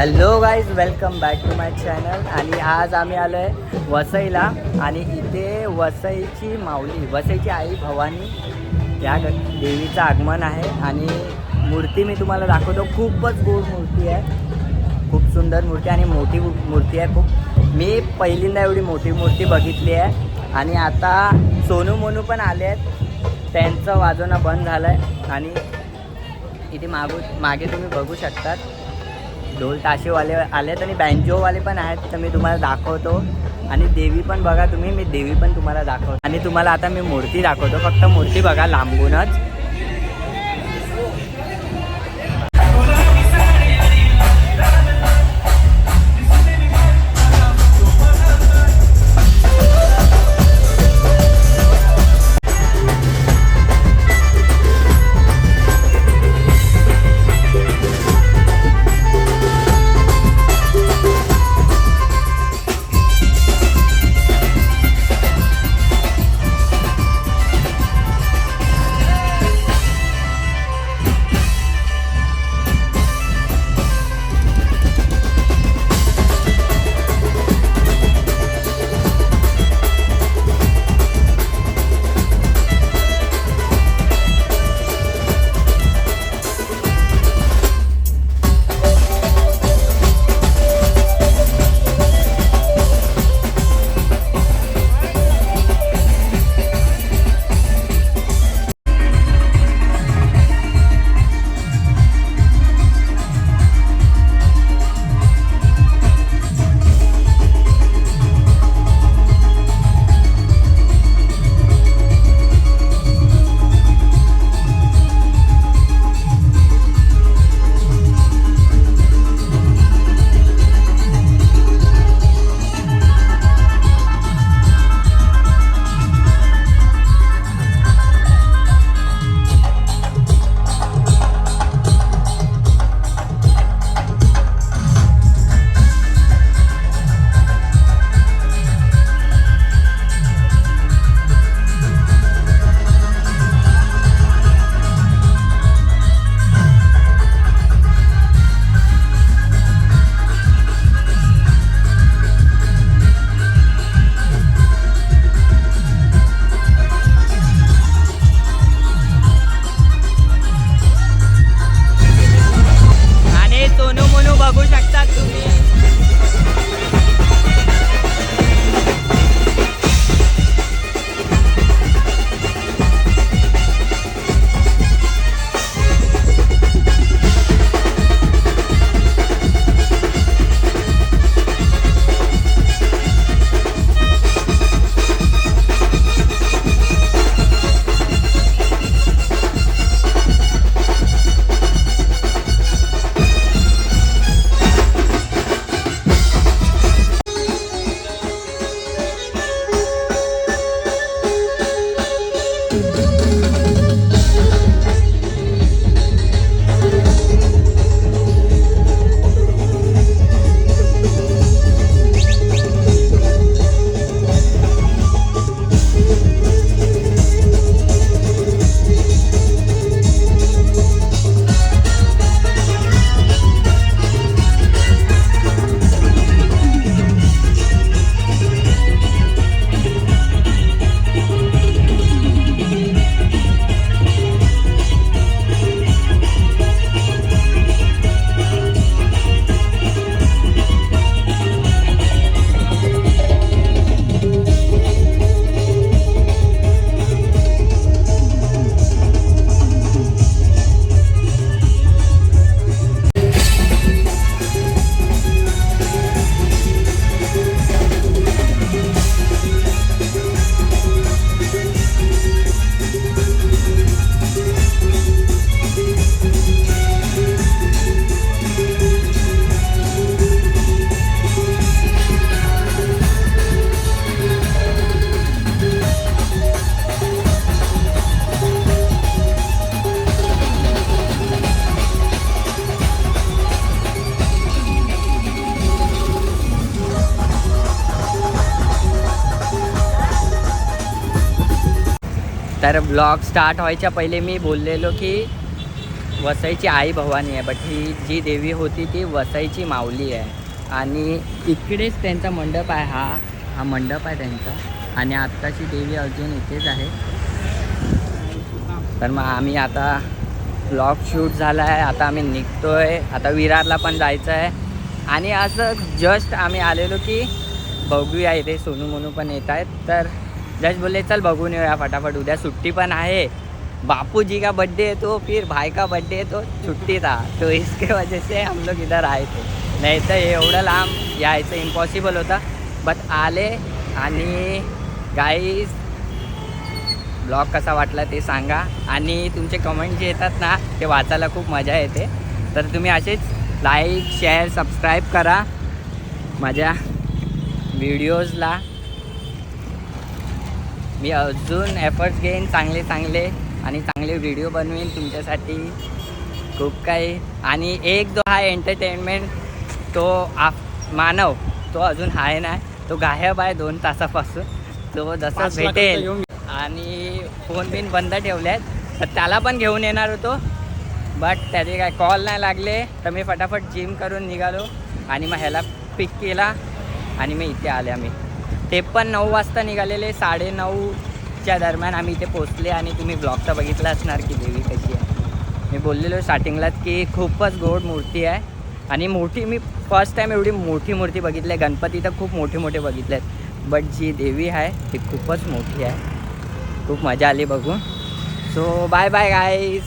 Hello guys, welcome back to my channel. आणि आज आम्ही आलो आहे वसईला आणि इथे वसईची माऊली, वसईची आई भवानी या देवीचं आगमन आहे. आणि मूर्ती मी तुम्हाला दाखवतो. खूपच गोड मूर्ती आहे, खूप सुंदर मूर्ती आणि मोठी मूर्ती आहे खूप. मी पहिल्यांदा एवढी मोठी मूर्ती बघितली आहे. आणि आता सोनू मोनू पण आले आहेत, त्यांचं वाजवणं बंद झालं आहे. आणि इथे मागे तुम्ही बघू शकतात ढोल ताशेवाले आलेत आणि बँजोवाले पण आहेत, तर मी तुम्हाला दाखवतो. आणि देवी पण बघा तुम्ही, मी देवी पण तुम्हाला दाखवतो. आणि तुम्हाला आता मी मूर्ती दाखवतो, फक्त मूर्ती बघा लांबूनच. बघू शकता तुम्ही. तर ब्लॉग स्टार्ट व्हायच्या पहिले मी बोललेलो की वसईची आई भवानी आहे, बट ही जी देवी होती ती वसईची माऊली आहे. आणि इकडेच त्यांचा मंडप आहे, हा मंडप आहे त्यांचा. आणि आत्ताची देवी अजून इथेच आहे. तर मग आम्ही आता ब्लॉग शूट झाला आहे, आता आम्ही निघतोय. आता विरारला पण जायचं आहे. आणि असं जस्ट आम्ही आलेलो की बघूया, इथे सोनू मोनू पण येत आहेत. तर जस्ट बोलले चल बघून येऊया फटाफट, उद्या सुट्टी पण आहे. बापूजी का बर्थडे है तो फिर भाई का बर्थडे है तो छुट्टी था, तो इसके वजह से हम लोग इधर आए थे. नाही तर एवढं लांब यायचं इम्पॉसिबल होता, बट आले. आणि गाईज ब्लॉग कसा वाटला ते सांगा. आणि तुमचे कमेंट जे येतात ना ते वाचायला खूप मजा येते. तर तुम्ही असेच लाईक शेअर सबस्क्राईब करा माझ्या व्हिडिओजला. मी अजून एफर्ट्स घेईन चांगले आणि चांगले व्हिडिओ बनवीन तुमच्यासाठी खूप काही. आणि एक जो आहे एंटरटेनमेंट तो मानव तो अजून आहे नाही, तो गायब आहे 2 तासापासून. तो जसं भेटेल. आणि फोन बिन बंद ठेवले आहेत, तर त्याला पण घेऊन येणार होतो, बट त्याचे काय कॉल नाही लागले. तर मी फटाफट जिम करून निघालो आणि मग ह्याला पिक केला आणि मी इथे आले. आम्ही ते पण 9 वाजता निघालेले, 9:30च्या दरम्यान आम्ही इथे पोचले. आणि तुम्ही ब्लॉग तर बघितला असणार की देवी कशी आहे. मी बोललेलो स्टार्टिंगलाच की खूपच गोड मूर्ती आहे. आणि मोठी, मी फर्स्ट टाईम एवढी मोठी मूर्ती बघितली आहे. गणपती तर खूप मोठे बघितले आहेत, बट जी देवी आहे ती खूपच मोठी आहे. खूप मजा आली बघून. So bye bye guys.